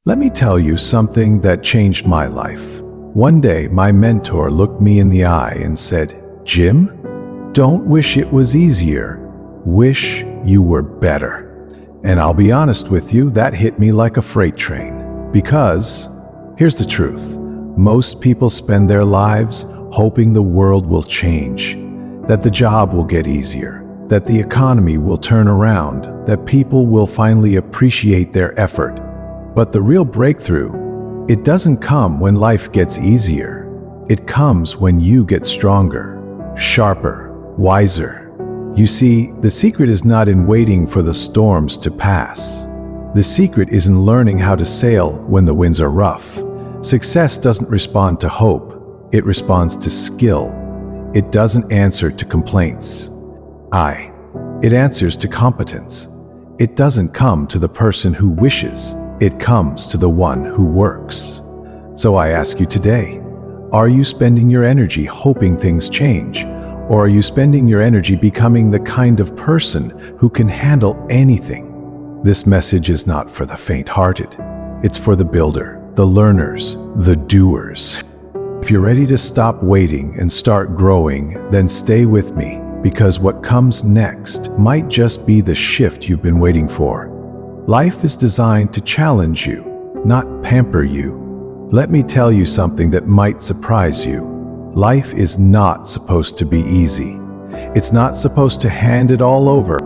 Let me tell you something that changed my life. One day, my mentor looked me in the eye and said, "Jim, don't wish it was easier. Wish you were better." And I'll be honest with you, that hit me like a freight train. Because, here's the truth, most people spend their lives hoping the world will change, that the job will get easier, that the economy will turn around, that people will finally appreciate their effort. But the real breakthrough, it doesn't come when life gets easier. It comes when you get stronger, sharper, wiser. You see, the secret is not in waiting for the storms to pass. The secret is in learning how to sail when the winds are rough. Success doesn't respond to hope, it responds to skill. It doesn't answer to complaints. It answers to competence. It doesn't come to the person who wishes, it comes to the one who works. So I ask you today, are you spending your energy hoping things change? Or are you spending your energy becoming the kind of person who can handle anything? This message is not for the faint-hearted. It's for the builder, the learners, the doers. If you're ready to stop waiting and start growing, then stay with me, because what comes next might just be the shift you've been waiting for. Life is designed to challenge you, not pamper you. Let me tell you something that might surprise you. Life is not supposed to be easy. It's not supposed to hand it all over.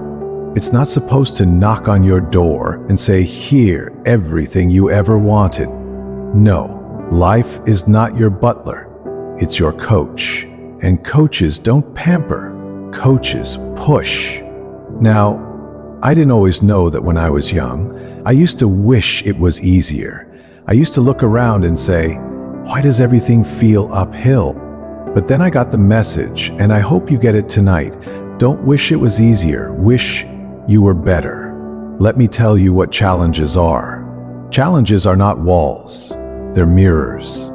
It's not supposed to knock on your door and say, "Here, everything you ever wanted." No, life is not your butler. It's your coach. And coaches don't pamper. Coaches push. Now, I didn't always know that when I was young. I used to wish it was easier. I used to look around and say, "Why does everything feel uphill?" But then I got the message, and I hope you get it tonight. Don't wish it was easier, wish you were better. Let me tell you what challenges are. Challenges are not walls, they're mirrors.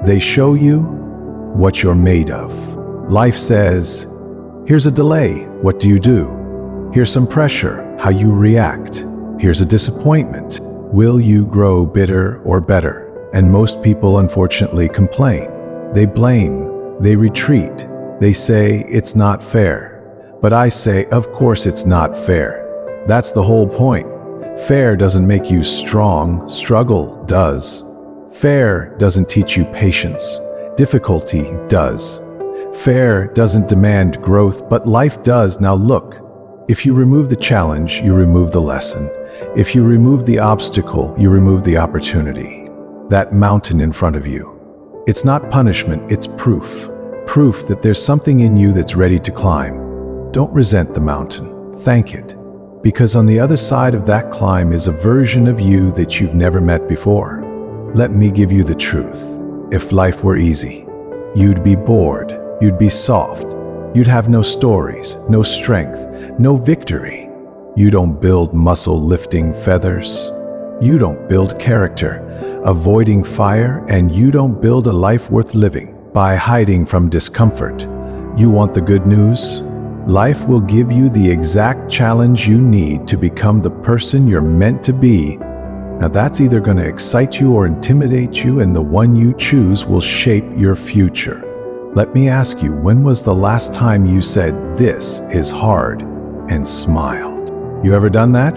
They show you what you're made of. Life says, here's a delay, what do you do? Here's some pressure, how you react. Here's a disappointment, will you grow bitter or better? And most people unfortunately complain. They blame. They retreat. They say it's not fair. But I say, of course it's not fair. That's the whole point. Fair doesn't make you strong, struggle does. Fair doesn't teach you patience. Difficulty does. Fair doesn't demand growth, but life does. Now look, if you remove the challenge, you remove the lesson. If you remove the obstacle, you remove the opportunity. That mountain in front of you. It's not punishment, it's proof. Proof that there's something in you that's ready to climb. Don't resent the mountain, thank it. Because on the other side of that climb is a version of you that you've never met before. Let me give you the truth. If life were easy, you'd be bored, you'd be soft, you'd have no stories, no strength, no victory. You don't build muscle lifting feathers. You don't build character, avoiding fire, and you don't build a life worth living by hiding from discomfort. You want the good news? Life will give you the exact challenge you need to become the person you're meant to be. Now that's either going to excite you or intimidate you, and the one you choose will shape your future. Let me ask you, when was the last time you said, "This is hard," and smiled? You ever done that?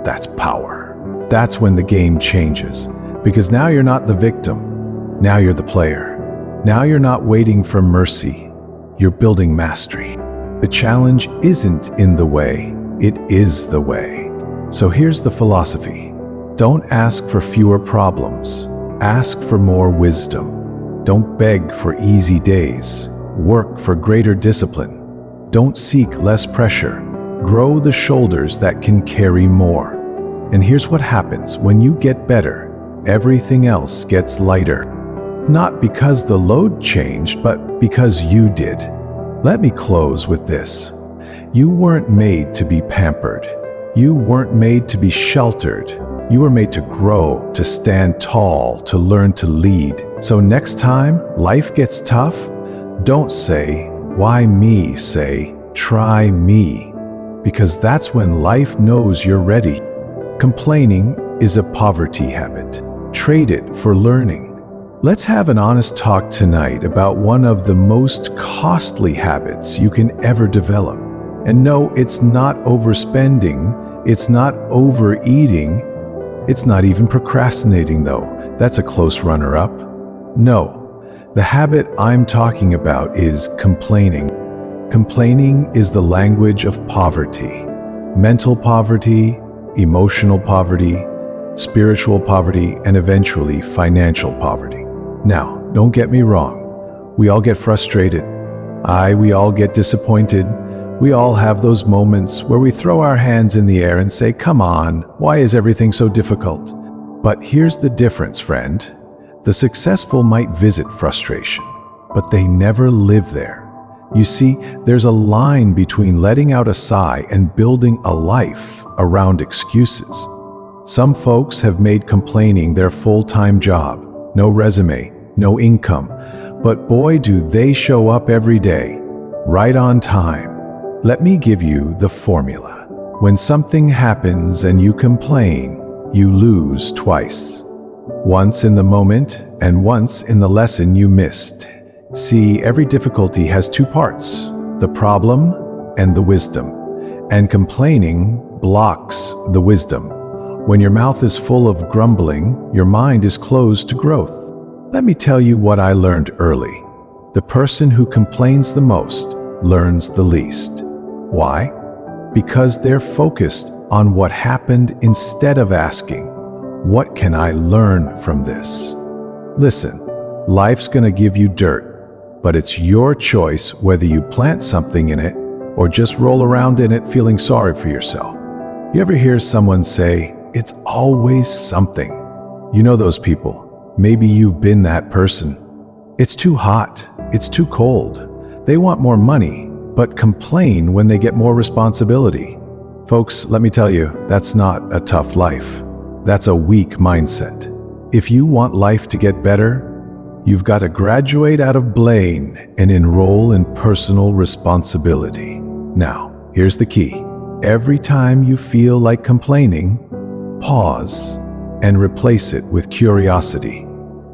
That's power. That's when the game changes. Because now you're not the victim. Now you're the player. Now you're not waiting for mercy. You're building mastery. The challenge isn't in the way. It is the way. So here's the philosophy. Don't ask for fewer problems. Ask for more wisdom. Don't beg for easy days. Work for greater discipline. Don't seek less pressure. Grow the shoulders that can carry more. And here's what happens when you get better. Everything else gets lighter. Not because the load changed, but because you did. Let me close with this. You weren't made to be pampered. You weren't made to be sheltered. You were made to grow, to stand tall, to learn to lead. So next time life gets tough, don't say, "Why me?" Say, "Try me." Because that's when life knows you're ready. Complaining is a poverty habit. Trade it for learning. Let's have an honest talk tonight about one of the most costly habits you can ever develop. And no, it's not overspending, it's not overeating, it's not even procrastinating though. That's a close runner-up. No, the habit I'm talking about is complaining. Complaining is the language of poverty. Mental poverty, emotional poverty, spiritual poverty, and eventually financial poverty. Now, don't get me wrong. We all get frustrated. We all get disappointed. We all have those moments where we throw our hands in the air and say, "Come on, why is everything so difficult?" But here's the difference, friend. The successful might visit frustration, but they never live there. You see, there's a line between letting out a sigh and building a life around excuses. Some folks have made complaining their full-time job. No resume, no income, but boy do they show up every day, right on time. Let me give you the formula. When something happens and you complain, you lose twice. Once in the moment and once in the lesson you missed. See, every difficulty has two parts, the problem and the wisdom. And complaining blocks the wisdom. When your mouth is full of grumbling, your mind is closed to growth. Let me tell you what I learned early. The person who complains the most learns the least. Why? Because they're focused on what happened instead of asking, what can I learn from this? Listen, life's gonna give you dirt, but it's your choice whether you plant something in it or just roll around in it feeling sorry for yourself. You ever hear someone say, "It's always something"? You know those people. Maybe you've been that person. It's too hot. It's too cold. They want more money, but complain when they get more responsibility. Folks, let me tell you, that's not a tough life. That's a weak mindset. If you want life to get better, you've got to graduate out of blame and enroll in personal responsibility. Now, here's the key. Every time you feel like complaining, pause and replace it with curiosity.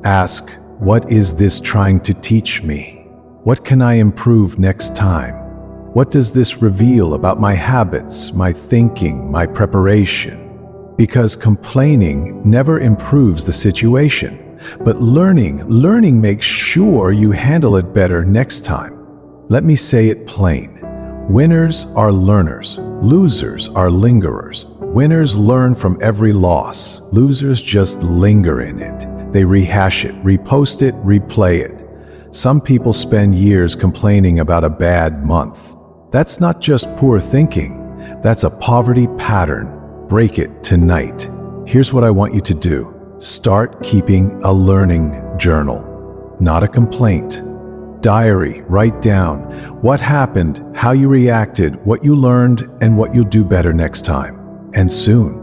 Ask, what is this trying to teach me? What can I improve next time? What does this reveal about my habits, my thinking, my preparation? Because complaining never improves the situation, but learning makes sure you handle it better next time. Let me say it plain. Winners are learners. Losers are lingerers. Winners learn from every loss. Losers just linger in it. They rehash it, repost it, replay it. Some people spend years complaining about a bad month. That's not just poor thinking. That's a poverty pattern. Break it tonight. Here's what I want you to do. Start keeping a learning journal, not a complaint. Diary, write down what happened, how you reacted, what you learned, and what you'll do better next time. And soon,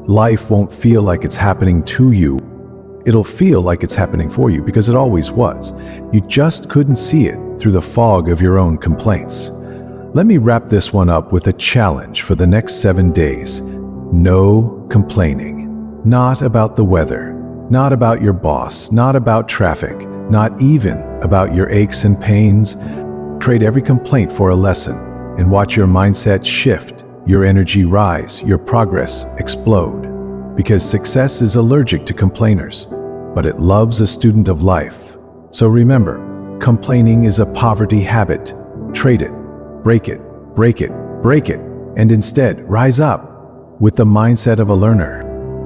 life won't feel like it's happening to you. It'll feel like it's happening for you because it always was. You just couldn't see it through the fog of your own complaints. Let me wrap this one up with a challenge for the next 7 days. No complaining. Not about the weather, not about your boss, not about traffic, not even about your aches and pains. Trade every complaint for a lesson and watch your mindset shift, your energy rise, your progress explode. Because success is allergic to complainers, but it loves a student of life. So remember, complaining is a poverty habit. Trade it, break it, break it, break it, and instead rise up with the mindset of a learner.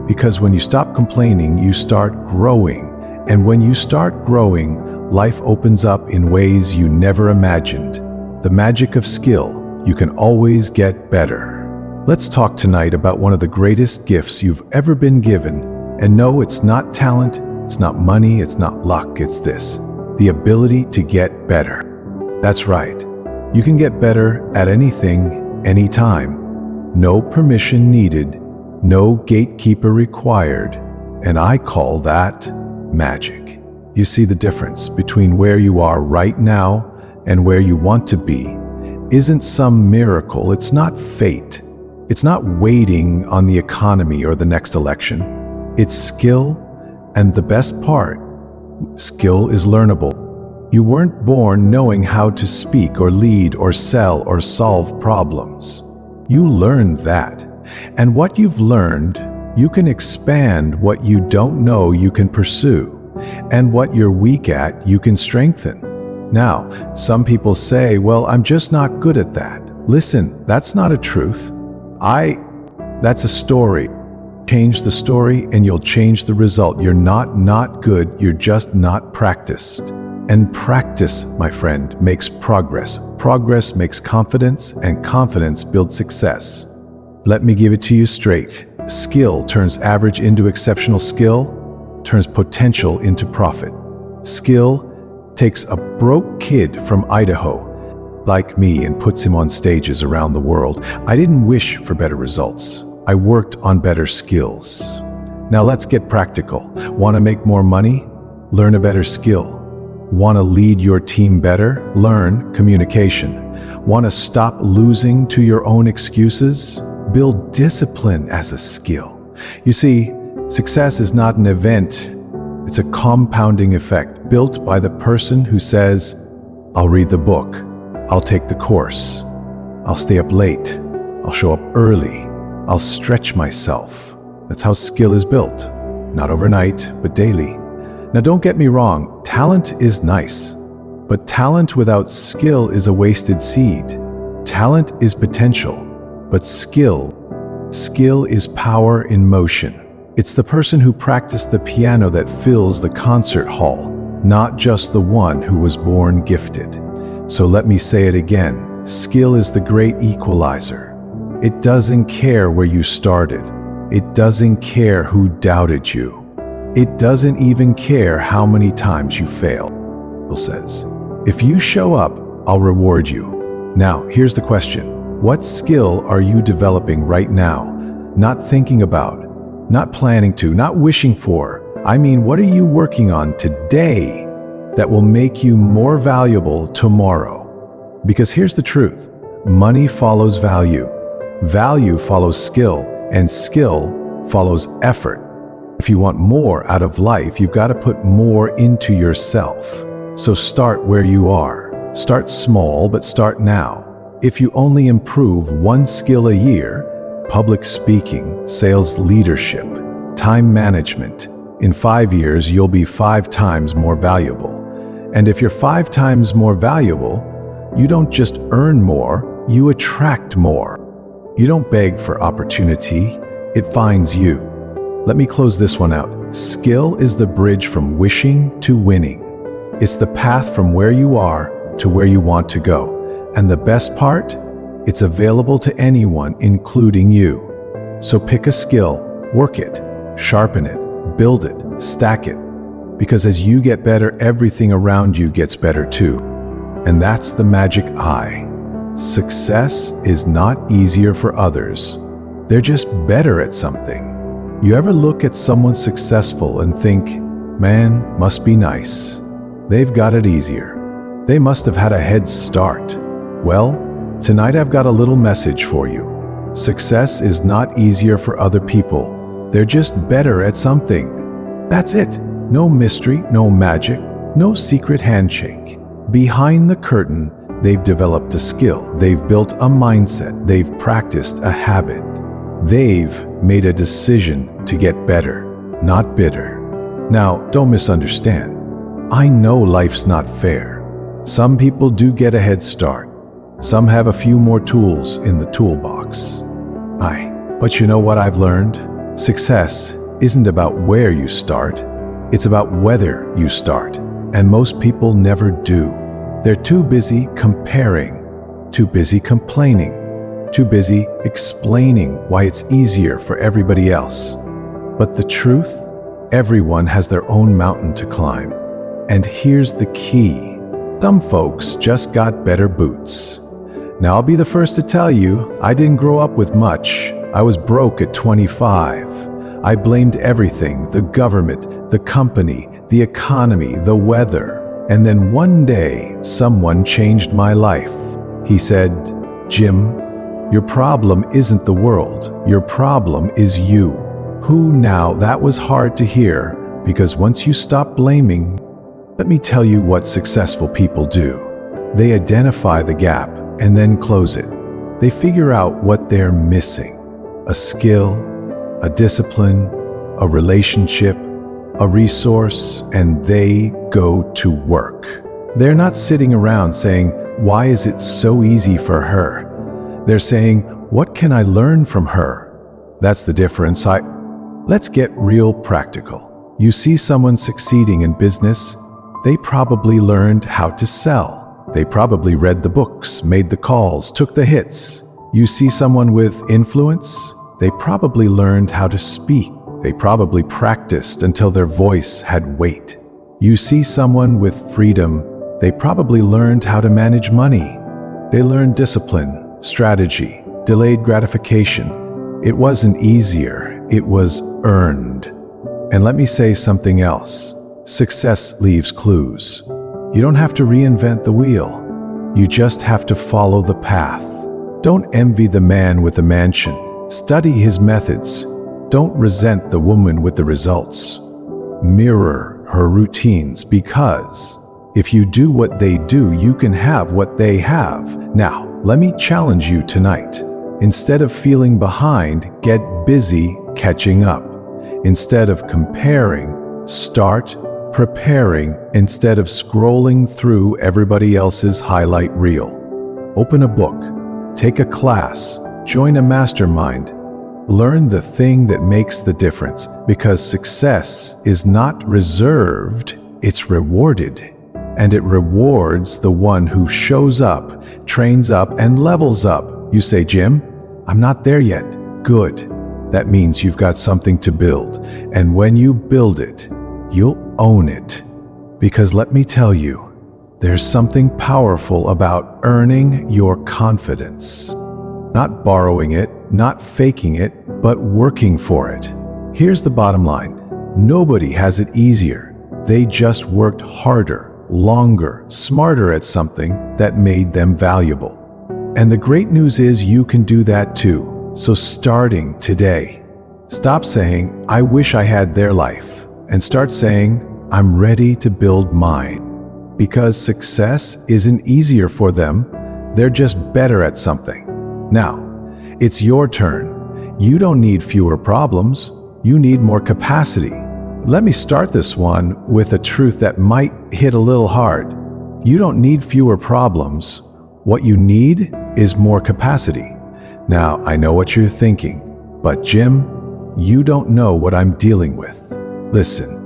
Because when you stop complaining, you start growing. And when you start growing, life opens up in ways you never imagined. The magic of skill, you can always get better. Let's talk tonight about one of the greatest gifts you've ever been given. And no, it's not talent, it's not money, it's not luck, it's this: the ability to get better. That's right. You can get better at anything, anytime. No permission needed, no gatekeeper required, and I call that magic. You see the difference between where you are right now and where you want to be isn't some miracle, it's not fate. It's not waiting on the economy or the next election. It's skill, and the best part, skill is learnable. You weren't born knowing how to speak or lead or sell or solve problems. You learned that. And what you've learned, you can expand. What you don't know, you can pursue. And what you're weak at, you can strengthen. Now, some people say, well, I'm just not good at that. Listen, that's not a truth. That's a story. Change the story and you'll change the result. You're not good, you're just not practiced. And practice, my friend, makes progress. Progress makes confidence, and confidence builds success. Let me give it to you straight. Skill turns average into exceptional skill, turns potential into profit. Skill takes a broke kid from Idaho, like me, and puts him on stages around the world. I didn't wish for better results. I worked on better skills. Now let's get practical. Want to make more money? Learn a better skill. Want to lead your team better? Learn communication. Want to stop losing to your own excuses? Build discipline as a skill. You see, success is not an event. It's a compounding effect built by the person who says, I'll read the book, I'll take the course, I'll stay up late, I'll show up early, I'll stretch myself. That's how skill is built. Not overnight, but daily. Now don't get me wrong, talent is nice, but talent without skill is a wasted seed. Talent is potential, but skill is power in motion. It's the person who practiced the piano that fills the concert hall, not just the one who was born gifted. So let me say it again, skill is the great equalizer. It doesn't care where you started. It doesn't care who doubted you. It doesn't even care how many times you failed. It says, if you show up, I'll reward you. Now, here's the question. What skill are you developing right now? Not thinking about, not planning to, not wishing for. I mean, what are you working on today that will make you more valuable tomorrow? Because here's the truth. Money follows value. Value follows skill, and skill follows effort. If you want more out of life, you've got to put more into yourself. So start where you are. Start small, but start now. If you only improve one skill a year, public speaking, sales leadership, time management, in 5 years, you'll be 5 times more valuable. And if you're 5 times more valuable, you don't just earn more, you attract more. You don't beg for opportunity, it finds you. Let me close this one out. Skill is the bridge from wishing to winning. It's the path from where you are to where you want to go. And the best part? It's available to anyone, including you. So pick a skill, work it, sharpen it, build it, stack it. Because as you get better, everything around you gets better too. And that's the magic eye. Success is not easier for others. They're just better at something. You ever look at someone successful and think, man, must be nice. They've got it easier. They must have had a head start. Well, tonight I've got a little message for you. Success is not easier for other people. They're just better at something. That's it. No mystery, no magic, no secret handshake. Behind the curtain, they've developed a skill. They've built a mindset. They've practiced a habit. They've made a decision to get better, not bitter. Now, don't misunderstand. I know life's not fair. Some people do get a head start. Some have a few more tools in the toolbox. But you know what I've learned? Success isn't about where you start. It's about whether you start. And most people never do. They're too busy comparing, too busy complaining, too busy explaining why it's easier for everybody else. But the truth, everyone has their own mountain to climb. And here's the key. Some folks just got better boots. Now I'll be the first to tell you, I didn't grow up with much. I was broke at 25. I blamed everything, the government, the company, the economy, the weather. And then one day, someone changed my life. He said, Jim, your problem isn't the world. Your problem is you. Who now? That was hard to hear, because once you stop blaming, let me tell you what successful people do. They identify the gap and then close it. They figure out what they're missing: a skill, a discipline, a relationship, a resource, and they go to work. They're not sitting around saying, "Why is it so easy for her?" They're saying, "What can I learn from her?" That's the difference. Let's get real practical. You see someone succeeding in business, they probably learned how to sell. They probably read the books, made the calls, took the hits. You see someone with influence, they probably learned how to speak. They probably practiced until their voice had weight. You see someone with freedom, they probably learned how to manage money. They learned discipline, strategy, delayed gratification. It wasn't easier, it was earned. And let me say something else. Success leaves clues. You don't have to reinvent the wheel. You just have to follow the path. Don't envy the man with the mansion. Study his methods. Don't resent the woman with the results. Mirror her routines, because if you do what they do, you can have what they have. Now, let me challenge you tonight. Instead of feeling behind, get busy catching up. Instead of comparing, start preparing. Instead of scrolling through everybody else's highlight reel. Open a book, take a class, join a mastermind. Learn the thing that makes the difference, because success is not reserved, it's rewarded. And it rewards the one who shows up, trains up, and levels up. You say, "Jim, I'm not there yet." Good. That means you've got something to build. And when you build it, you'll own it. Because let me tell you, there's something powerful about earning your confidence. Not borrowing it, not faking it, but working for it. Here's the bottom line. Nobody has it easier. They just worked harder, longer, smarter at something that made them valuable. And the great news is you can do that too. So starting today, stop saying, "I wish I had their life," and start saying, "I'm ready to build mine." Because success isn't easier for them, they're just better at something. Now, it's your turn. You don't need fewer problems, you need more capacity. Let me start this one with a truth that might hit a little hard. You don't need fewer problems. What you need is more capacity. Now, I know what you're thinking, but Jim, you don't know what I'm dealing with. Listen,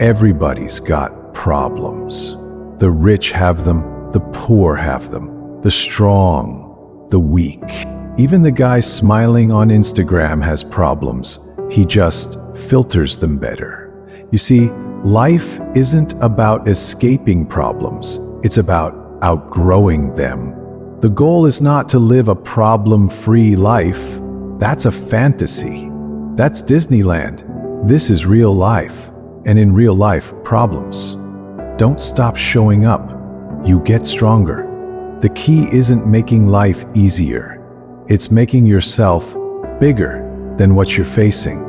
everybody's got problems. The rich have them, the poor have them, the strong, the weak. Even the guy smiling on Instagram has problems. He just filters them better. You see, life isn't about escaping problems. It's about outgrowing them. The goal is not to live a problem-free life. That's a fantasy. That's Disneyland. This is real life. And in real life, problems don't stop showing up. You get stronger. The key isn't making life easier. It's making yourself bigger than what you're facing.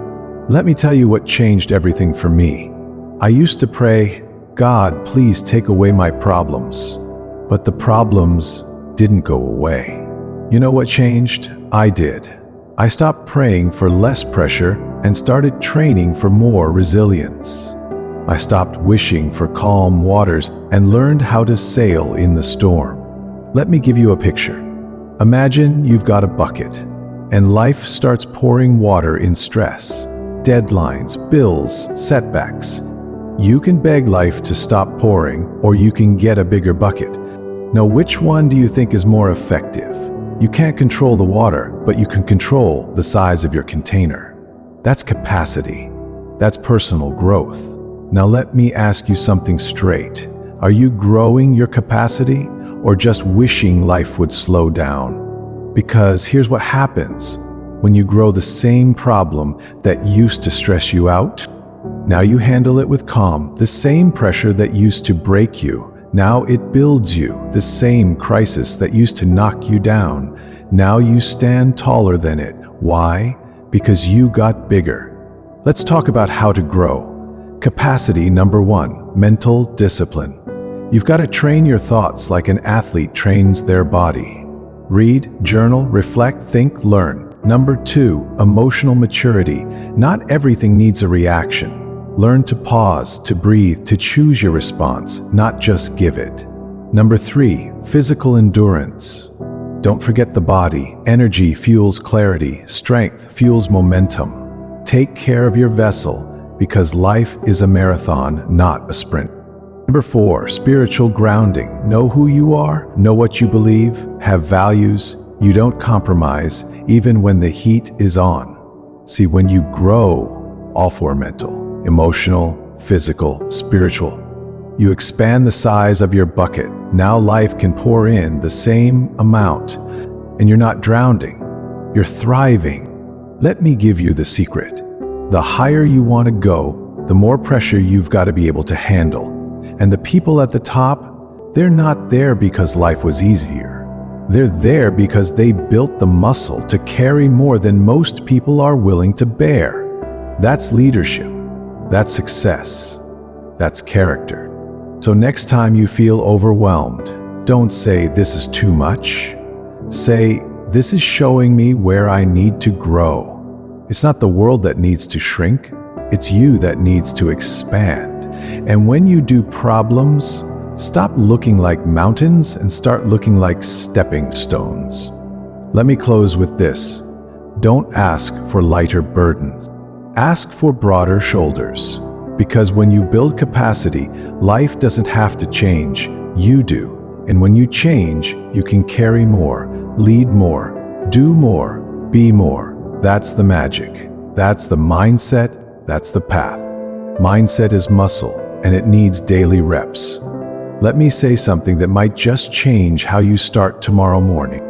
Let me tell you what changed everything for me. I used to pray, "God, please take away my problems." But the problems didn't go away. You know what changed? I did. I stopped praying for less pressure and started training for more resilience. I stopped wishing for calm waters and learned how to sail in the storm. Let me give you a picture. Imagine you've got a bucket, and life starts pouring water in stress. Deadlines, bills, setbacks. You can beg life to stop pouring, or you can get a bigger bucket. Now, which one do you think is more effective? You can't control the water, but you can control the size of your container. That's capacity. That's personal growth. Now let me ask you something straight. Are you growing your capacity, or just wishing life would slow down? Because here's what happens when you grow: the same problem that used to stress you out, now you handle it with calm. The same pressure that used to break you, now it builds you. The same crisis that used to knock you down, now you stand taller than it. Why? Because you got bigger. Let's talk about how to grow. Capacity number 1, mental discipline. You've got to train your thoughts like an athlete trains their body. Read, journal, reflect, think, learn. Number 2, emotional maturity. Not everything needs a reaction. Learn to pause, to breathe, to choose your response, not just give it. Number 3, physical endurance. Don't forget the body. Energy fuels clarity. Strength fuels momentum. Take care of your vessel, because life is a marathon, not a sprint. Number 4, spiritual grounding. Know who you are, know what you believe, have values. You don't compromise, even when the heat is on. See, when you grow, all 4 mental, emotional, physical, spiritual, you expand the size of your bucket. Now life can pour in the same amount, and you're not drowning, you're thriving. Let me give you the secret. The higher you want to go, the more pressure you've got to be able to handle. And the people at the top, they're not there because life was easier. They're there because they built the muscle to carry more than most people are willing to bear. That's leadership. That's success. That's character. So next time you feel overwhelmed, don't say, "This is too much." Say, "This is showing me where I need to grow." It's not the world that needs to shrink. It's you that needs to expand. And when you do, problems stop looking like mountains and start looking like stepping stones. Let me close with this. Don't ask for lighter burdens. Ask for broader shoulders. Because when you build capacity, life doesn't have to change. You do. And when you change, you can carry more, lead more, do more, be more. That's the magic. That's the mindset. That's the path. Mindset is muscle, and it needs daily reps. Let me say something that might just change how you start tomorrow morning.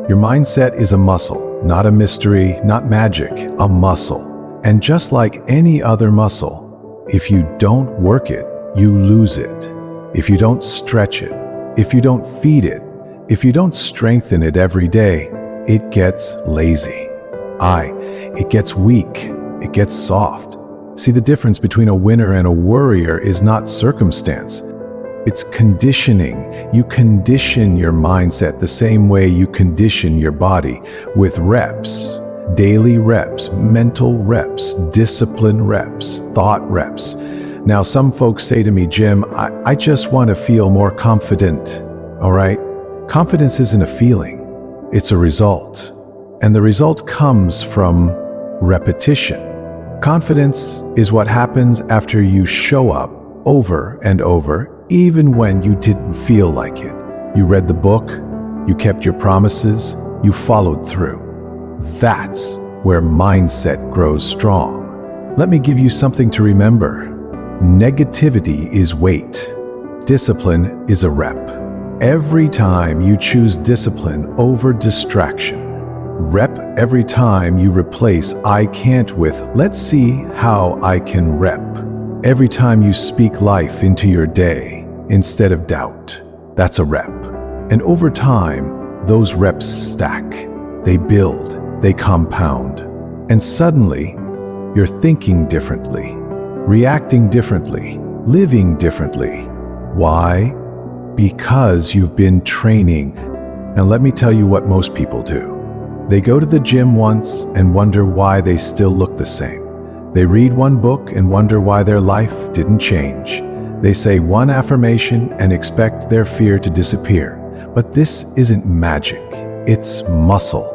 Your mindset is a muscle, not a mystery, not magic, a muscle. And just like any other muscle, if you don't work it, you lose it. If you don't stretch it, if you don't feed it, if you don't strengthen it every day, it gets lazy. It gets weak, it gets soft. See, the difference between a winner and a worrier is not circumstance. It's conditioning. You condition your mindset the same way you condition your body, with reps, daily reps, mental reps, discipline reps, thought reps. Now, some folks say to me, "Jim, I just want to feel more confident." All right? Confidence isn't a feeling, it's a result. And the result comes from repetition. Confidence is what happens after you show up over and over, even when you didn't feel like it. You read the book, you kept your promises, you followed through. That's where mindset grows strong. Let me give you something to remember. Negativity is weight. Discipline is a rep. Every time you choose discipline over distraction, rep every time you replace "I can't" with "let's see how I can rep." Every time you speak life into your day instead of doubt, that's a rep. And over time, those reps stack. They build, they compound. And suddenly, you're thinking differently, reacting differently, living differently. Why? Because you've been training. Now let me tell you what most people do. They go to the gym once and wonder why they still look the same. They read one book and wonder why their life didn't change. They say one affirmation and expect their fear to disappear. But this isn't magic, it's muscle.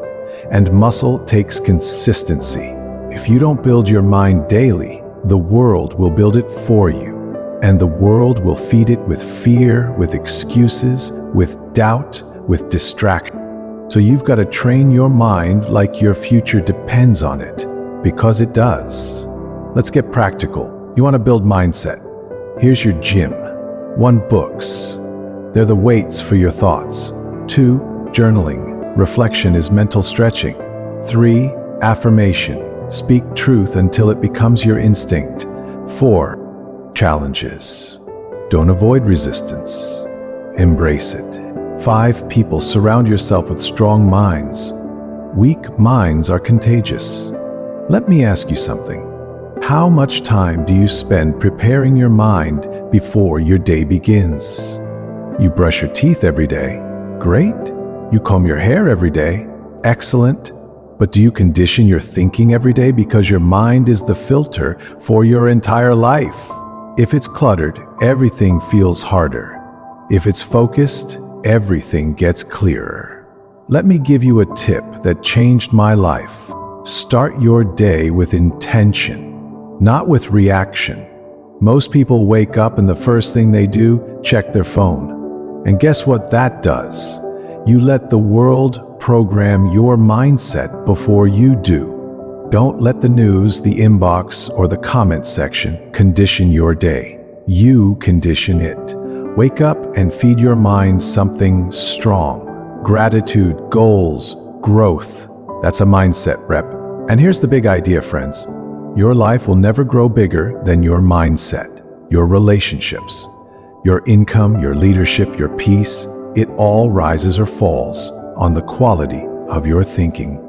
And muscle takes consistency. If you don't build your mind daily, the world will build it for you. And the world will feed it with fear, with excuses, with doubt, with distraction. So you've got to train your mind like your future depends on it, because it does. Let's get practical. You want to build mindset. Here's your gym. 1, books. They're the weights for your thoughts. 2, journaling. Reflection is mental stretching. 3, affirmation. Speak truth until it becomes your instinct. 4, challenges. Don't avoid resistance. Embrace it. 5, people. Surround yourself with strong minds. Weak minds are contagious. Let me ask you something. How much time do you spend preparing your mind before your day begins? You brush your teeth every day. Great. You comb your hair every day. Excellent. But do you condition your thinking every day, because your mind is the filter for your entire life? If it's cluttered, everything feels harder. If it's focused, everything gets clearer. Let me give you a tip that changed my life. Start your day with intention, not with reaction. Most people wake up and the first thing they do, check their phone. And guess what that does? You let the world program your mindset before you do. Don't let the news, the inbox, or the comment section condition your day. You condition it. Wake up and feed your mind something strong. Gratitude, goals, growth. That's a mindset rep. And here's the big idea, friends. Your life will never grow bigger than your mindset, your relationships, your income, your leadership, your peace. It all rises or falls on the quality of your thinking.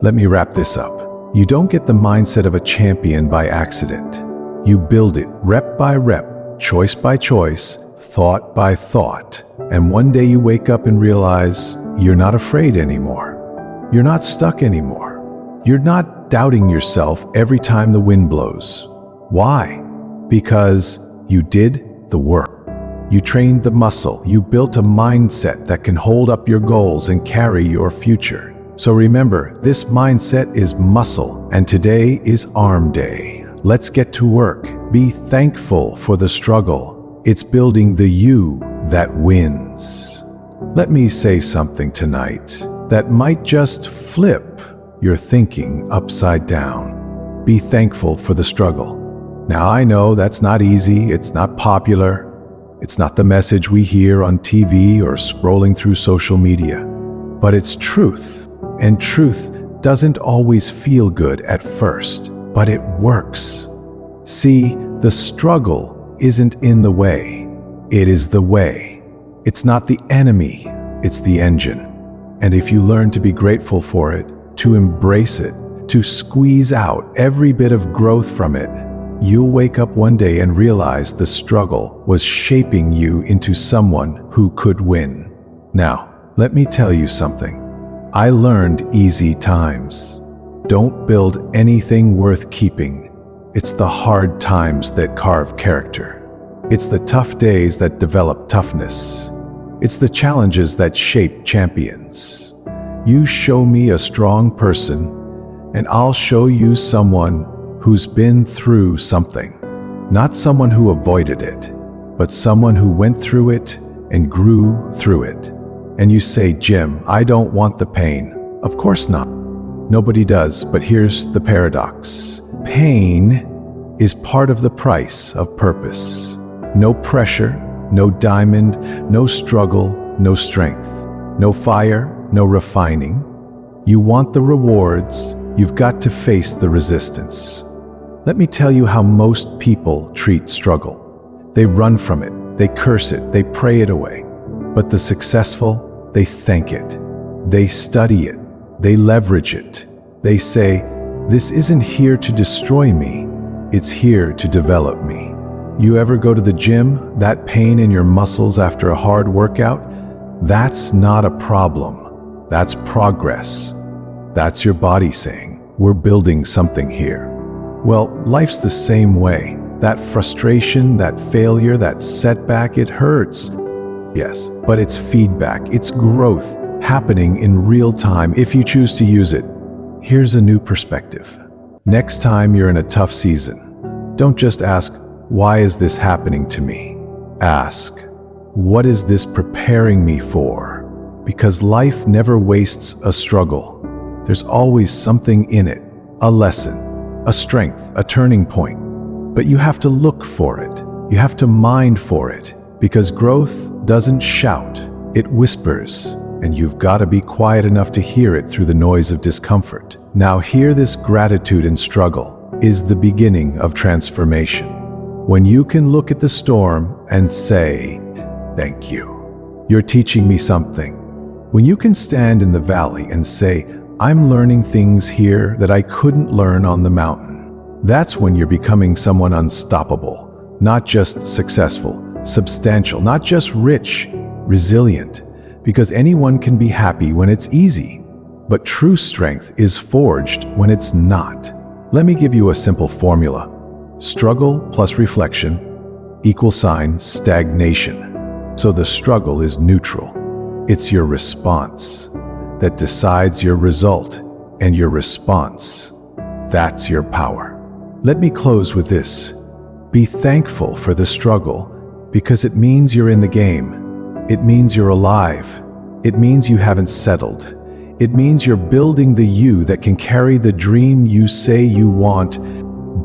Let me wrap this up. You don't get the mindset of a champion by accident. You build it rep by rep, choice by choice, thought by thought. And one day you wake up and realize you're not afraid anymore. You're not stuck anymore. You're not doubting yourself every time the wind blows. Why? Because you did the work. You trained the muscle. You built a mindset that can hold up your goals and carry your future. So remember, this mindset is muscle, and today is arm day. Let's get to work. Be thankful for the struggle. It's building the you that wins. Let me say something tonight that might just flip your thinking upside down. Be thankful for the struggle. Now, I know that's not easy. It's not popular. It's not the message we hear on TV or scrolling through social media. But it's truth. And truth doesn't always feel good at first, but it works. See, the struggle isn't in the way. It is the way. It's not the enemy. It's the engine. And if you learn to be grateful for it, to embrace it, to squeeze out every bit of growth from it, you'll wake up one day and realize the struggle was shaping you into someone who could win. Now, let me tell you something. I learned easy times. Don't build anything worth keeping. It's the hard times that carve character. It's the tough days that develop toughness. It's the challenges that shape champions. You show me a strong person, and I'll show you someone who's been through something. Not someone who avoided it, but someone who went through it and grew through it. And you say, Jim, I don't want the pain. Of course not. Nobody does, but here's the paradox. Pain is part of the price of purpose. No pressure, no diamond, no struggle, no strength. No fire, no refining. You want the rewards, you've got to face the resistance. Let me tell you how most people treat struggle. They run from it, they curse it, they pray it away. But the successful, they thank it. They study it, they leverage it. They say, this isn't here to destroy me, it's here to develop me. You ever go to the gym, that pain in your muscles after a hard workout? That's not a problem. That's progress. That's your body saying, we're building something here. Well, life's the same way. That frustration, that failure, that setback, it hurts. Yes, but it's feedback, it's growth happening in real time if you choose to use it. Here's a new perspective. Next time you're in a tough season, don't just ask, why is this happening to me? Ask, what is this preparing me for? Because life never wastes a struggle. There's always something in it, a lesson, a strength, a turning point. But you have to look for it. You have to mind for it, because growth doesn't shout, it whispers, and you've got to be quiet enough to hear it through the noise of discomfort. Now, hear this: gratitude and struggle is the beginning of transformation. When you can look at the storm and say, thank you, you're teaching me something. When you can stand in the valley and say, I'm learning things here that I couldn't learn on the mountain, That's when you're becoming someone unstoppable, not just successful, substantial, not just rich, resilient, because anyone can be happy when it's easy. But true strength is forged when it's not. Let me give you a simple formula. Struggle plus reflection = stagnation. So the struggle is neutral. It's your response that decides your result, and your response, that's your power. Let me close with this. Be thankful for the struggle, because it means you're in the game. It means you're alive. It means you haven't settled. It means you're building the you that can carry the dream you say you want.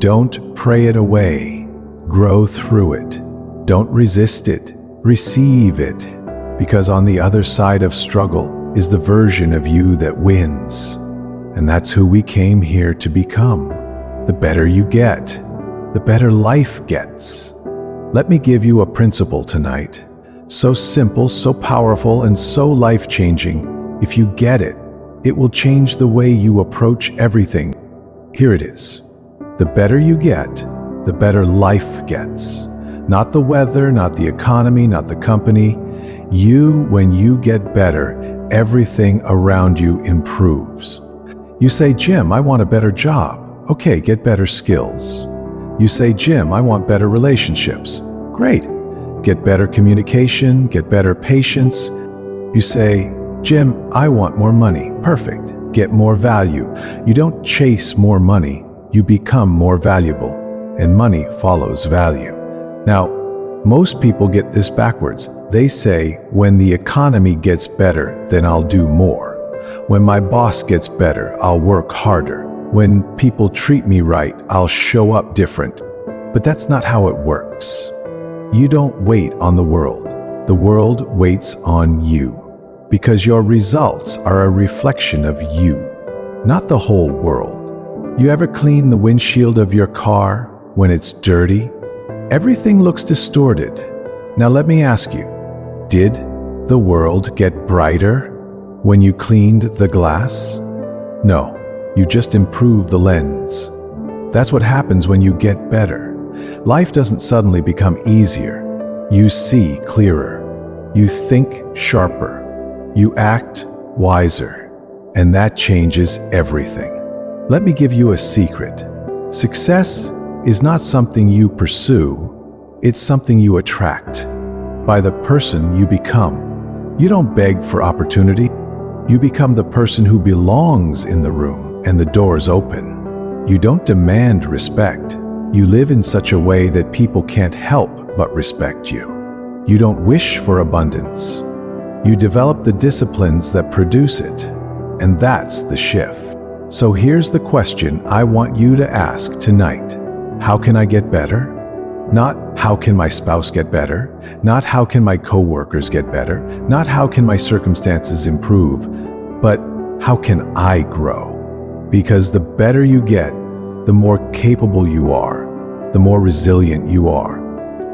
Don't pray it away. Grow through it. Don't resist it. Receive it. Because on the other side of struggle is the version of you that wins. And that's who we came here to become. The better you get, the better life gets. Let me give you a principle tonight. So simple, so powerful, and so life-changing. If you get it, it will change the way you approach everything. Here it is. The better you get, the better life gets. Not the weather, not the economy, not the company. You, when you get better, everything around you improves. You say, Jim, I want a better job. Okay, get better skills. You say, Jim, I want better relationships. Great. Get better communication, get better patience. You say, Jim, I want more money. Perfect. Get more value. You don't chase more money, you become more valuable, and money follows value. Now, most people get this backwards. They say, when the economy gets better, then I'll do more. When my boss gets better, I'll work harder. When people treat me right, I'll show up different. But that's not how it works. You don't wait on the world waits on you. Because your results are a reflection of you, not the whole world. You ever clean the windshield of your car when it's dirty? Everything looks distorted. Now let me ask you, did the world get brighter when you cleaned the glass? No, you just improved the lens. That's what happens when you get better. Life doesn't suddenly become easier. You see clearer. You think sharper. You act wiser. And that changes everything. Let me give you a secret. Success is not something you pursue, it's something you attract. By the person you become. You don't beg for opportunity. You become the person who belongs in the room and the doors open. You don't demand respect. You live in such a way that people can't help but respect you. You don't wish for abundance. You develop the disciplines that produce it. And that's the shift. So here's the question I want you to ask tonight. How can I get better? Not how can my spouse get better? Not how can my coworkers get better? Not how can my circumstances improve? But how can I grow? Because the better you get, the more capable you are, the more resilient you are,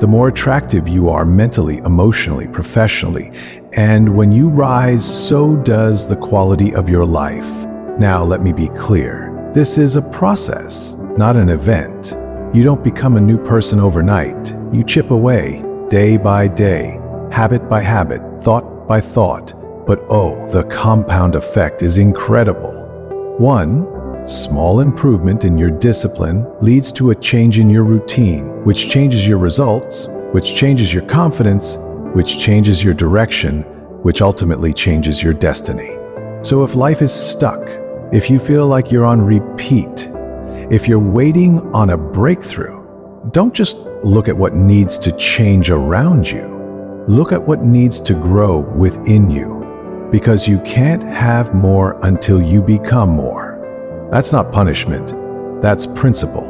the more attractive you are mentally, emotionally, professionally. And when you rise, so does the quality of your life. Now, let me be clear. This is a process, not an event. You don't become a new person overnight. You chip away, day by day, habit by habit, thought by thought. But oh, the compound effect is incredible. One small improvement in your discipline leads to a change in your routine, which changes your results, which changes your confidence, which changes your direction, which ultimately changes your destiny. So if life is stuck, if you feel like you're on repeat, if you're waiting on a breakthrough, don't just look at what needs to change around you. Look at what needs to grow within you, because you can't have more until you become more. That's not punishment, that's principle.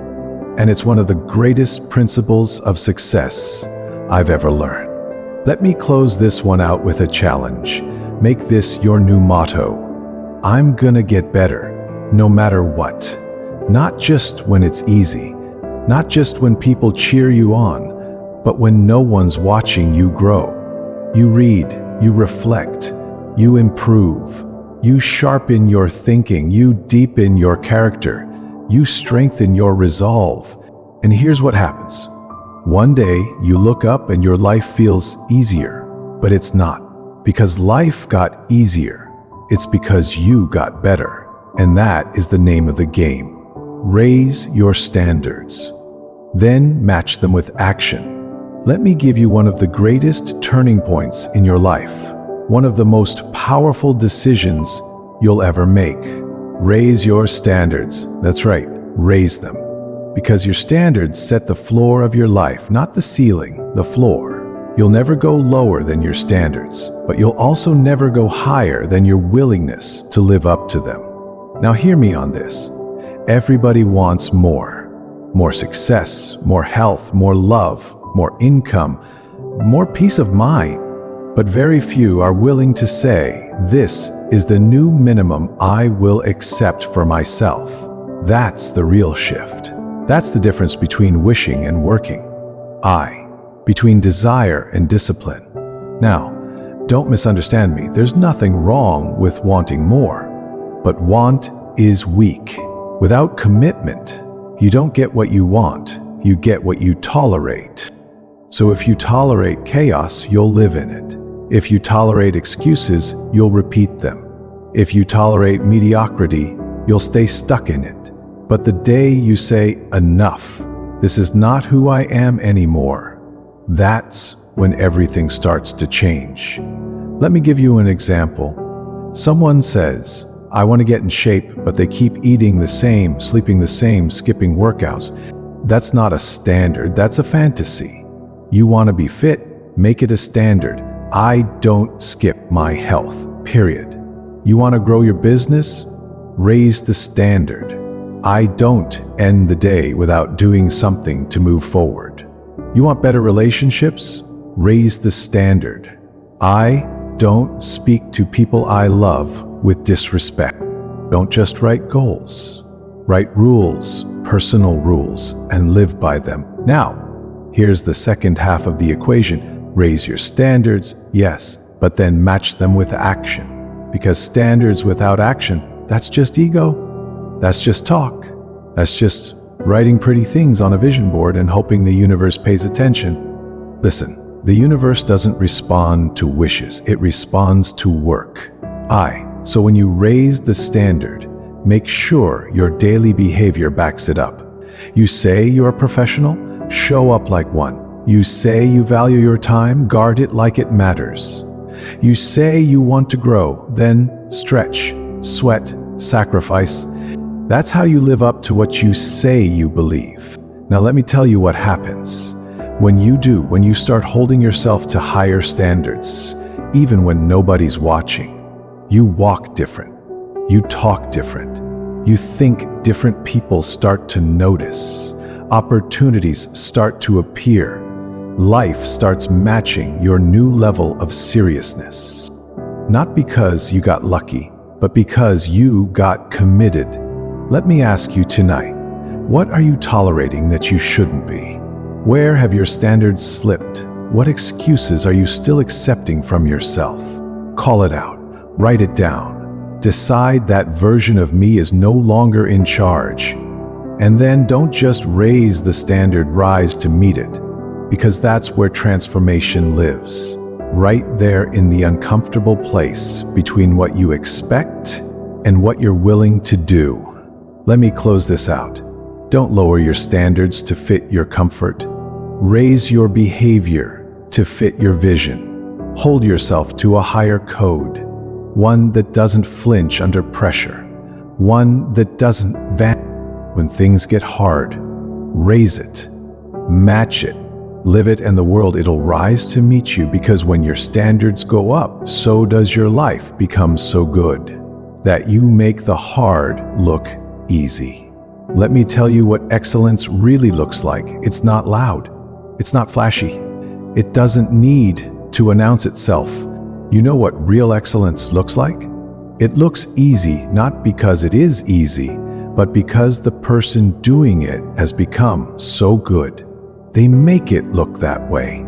And it's one of the greatest principles of success I've ever learned. Let me close this one out with a challenge. Make this your new motto. I'm gonna get better, no matter what. Not just when it's easy, not just when people cheer you on, but when no one's watching you grow. You read, you reflect, you improve, you sharpen your thinking, you deepen your character, You strengthen your resolve. And here's what happens. One day, you look up and your life feels easier, but it's not. Because life got easier. It's because you got better. And that is the name of the game. Raise your standards. Then match them with action. Let me give you one of the greatest turning points in your life. One of the most powerful decisions you'll ever make. Raise your standards. That's right, raise them. Because your standards set the floor of your life, not the ceiling, the floor. You'll never go lower than your standards, but you'll also never go higher than your willingness to live up to them. Now hear me on this. Everybody wants more. More success, more health, more love, more income, more peace of mind. But very few are willing to say, this is the new minimum I will accept for myself. That's the real shift. That's the difference between wishing and working. Between desire and discipline. Now, don't misunderstand me. There's nothing wrong with wanting more. But want is weak. Without commitment, you don't get what you want. You get what you tolerate. So if you tolerate chaos, you'll live in it. If you tolerate excuses, you'll repeat them. If you tolerate mediocrity, you'll stay stuck in it. But the day you say, enough, this is not who I am anymore, that's when everything starts to change. Let me give you an example. Someone says, I want to get in shape, but they keep eating the same, sleeping the same, skipping workouts. That's not a standard, that's a fantasy. You want to be fit, make it a standard. I don't skip my health, period. You want to grow your business? Raise the standard. I don't end the day without doing something to move forward. You want better relationships? Raise the standard. I don't speak to people I love with disrespect. Don't just write goals. Write rules, personal rules, and live by them. Now, here's the second half of the equation. Raise your standards, yes, but then match them with action. Because standards without action, that's just ego. That's just talk. That's just writing pretty things on a vision board and hoping the universe pays attention. Listen, the universe doesn't respond to wishes, it responds to work. So when you raise the standard, make sure your daily behavior backs it up. You say you're a professional, show up like one. You say you value your time, guard it like it matters. You say you want to grow, then stretch, sweat, sacrifice. That's how you live up to what you say you believe. Now let me tell you what happens. When you start holding yourself to higher standards, even when nobody's watching, you walk different, you talk different, you think different. People start to notice, opportunities start to appear, life starts matching your new level of seriousness. Not because you got lucky, but because you got committed. Let me ask you tonight, what are you tolerating that you shouldn't be? Where have your standards slipped? What excuses are you still accepting from yourself? Call it out. Write it down. Decide that version of me is no longer in charge. And then don't just raise the standard, rise to meet it. Because that's where transformation lives. Right there in the uncomfortable place between what you expect and what you're willing to do. Let me close this out. Don't lower your standards to fit your comfort. Raise your behavior to fit your vision. Hold yourself to a higher code. One that doesn't flinch under pressure. One that doesn't vanish when things get hard. Raise it. Match it. Live it, and the world, it'll rise to meet you, because when your standards go up, so does your life become so good that you make the hard look easy. Let me tell you what excellence really looks like. It's not loud. It's not flashy. It doesn't need to announce itself. You know what real excellence looks like? It looks easy, not because it is easy, but because the person doing it has become so good. They make it look that way.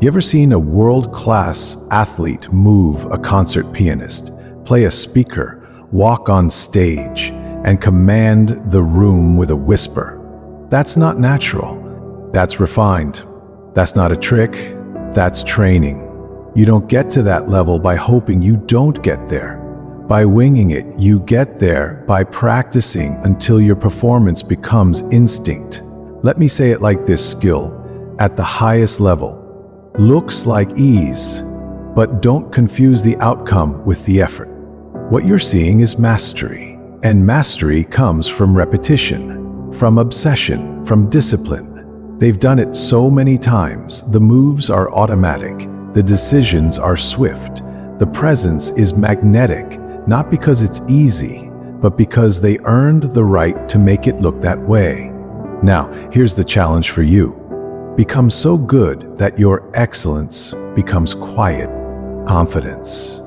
You ever seen a world-class athlete move a concert pianist, play a speaker, walk on stage, and command the room with a whisper. That's not natural. That's refined. That's not a trick. That's training. You don't get to that level by hoping you don't get there. By winging it, you get there by practicing until your performance becomes instinct. Let me say it like this: skill, at the highest level, looks like ease, but don't confuse the outcome with the effort. What you're seeing is mastery, and mastery comes from repetition, from obsession, from discipline. They've done it so many times, the moves are automatic, the decisions are swift, the presence is magnetic, not because it's easy, but because they earned the right to make it look that way. Now, here's the challenge for you. Become so good that your excellence becomes quiet confidence.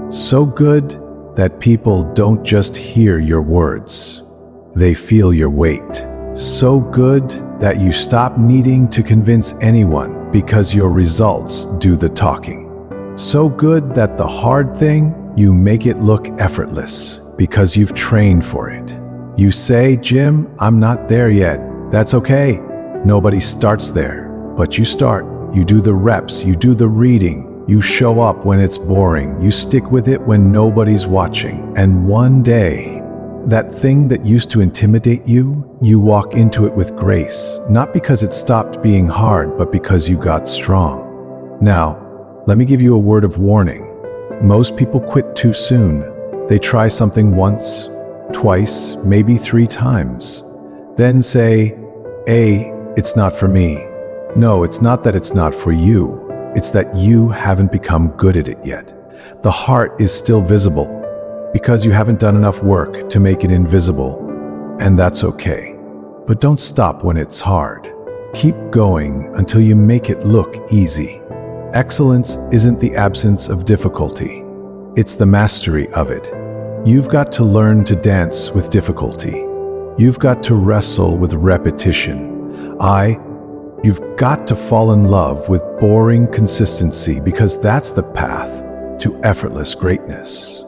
So good that people don't just hear your words, they feel your weight. So good that you stop needing to convince anyone because your results do the talking. So good that the hard thing, you make it look effortless because you've trained for it. You say, "Jim, I'm not there yet." That's okay. Nobody starts there, but you start. You do the reps, you do the reading, you show up when it's boring, you stick with it when nobody's watching. And one day, that thing that used to intimidate you, you walk into it with grace, not because it stopped being hard, but because you got strong. Now, let me give you a word of warning. Most people quit too soon. They try something once, twice, maybe 3 times. Then say, it's not for me. No, it's not that it's not for you. It's that you haven't become good at it yet. The heart is still visible because you haven't done enough work to make it invisible, and that's okay. But don't stop when it's hard. Keep going until you make it look easy. Excellence isn't the absence of difficulty. It's the mastery of it. You've got to learn to dance with difficulty. You've got to wrestle with repetition. You've got to fall in love with boring consistency because that's the path to effortless greatness.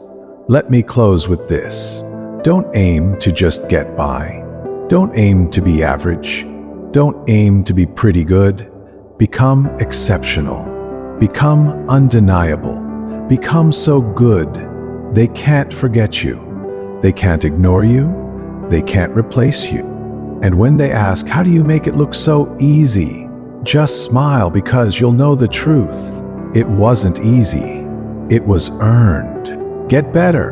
Let me close with this. Don't aim to just get by. Don't aim to be average. Don't aim to be pretty good. Become exceptional. Become undeniable. Become so good they can't forget you. They can't ignore you. They can't replace you. And when they ask, how do you make it look so easy? Just smile because you'll know the truth. It wasn't easy. It was earned. Get better.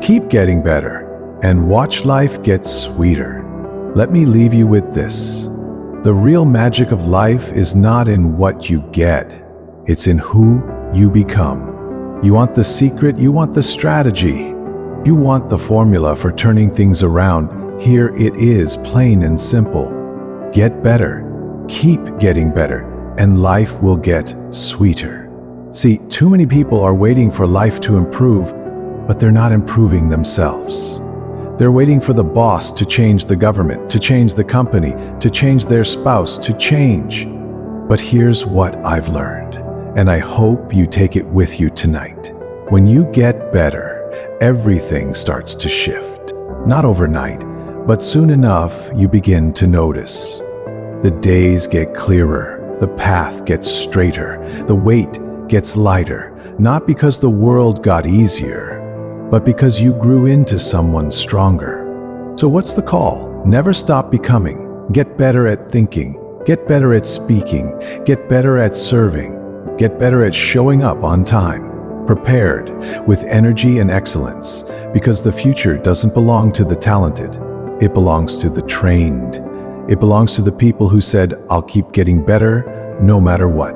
Keep getting better. And watch life get sweeter. Let me leave you with this. The real magic of life is not in what you get. It's in who you become. You want the secret, you want the strategy. You want the formula for turning things around. Here it is, plain and simple. Get better. Keep getting better, and life will get sweeter. See, too many people are waiting for life to improve, but they're not improving themselves. They're waiting for the boss to change the government, to change the company, to change their spouse, to change. But here's what I've learned, and I hope you take it with you tonight. When you get better, everything starts to shift. Not overnight, but soon enough you begin to notice. The days get clearer, the path gets straighter, the weight gets lighter, not because the world got easier, but because you grew into someone stronger. So what's the call? Never stop becoming. Get better at thinking. Get better at speaking. Get better at serving. Get better at showing up on time. Prepared, with energy and excellence, because the future doesn't belong to the talented. It belongs to the trained. It belongs to the people who said, I'll keep getting better no matter what.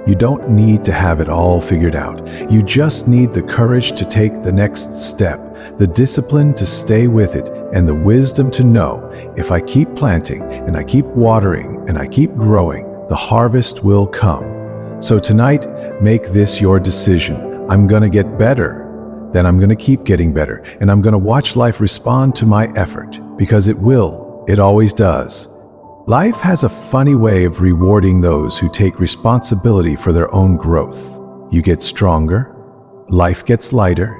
You don't need to have it all figured out. You just need the courage to take the next step, the discipline to stay with it, and the wisdom to know if I keep planting and I keep watering and I keep growing, the harvest will come. So tonight, make this your decision. I'm gonna get better. Then I'm gonna keep getting better, and I'm gonna watch life respond to my effort, because it will. It always does. Life has a funny way of rewarding those who take responsibility for their own growth. You get stronger, life gets lighter,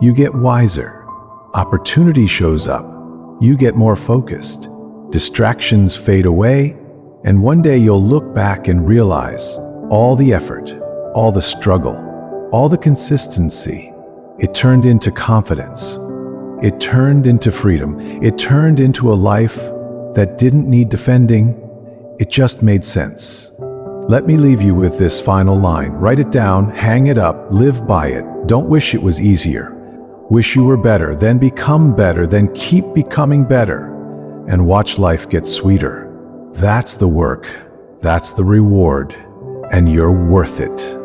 you get wiser, opportunity shows up, You get more focused. Distractions fade away, and one day you'll look back and realize all the effort, all the struggle, all the consistency, it turned into confidence. It turned into freedom. It turned into a life that didn't need defending. It just made sense. Let me leave you with this final line. Write it down, hang it up, live by it. Don't wish it was easier. Wish you were better, then become better, then keep becoming better, and watch life get sweeter. That's the work, that's the reward, and you're worth it.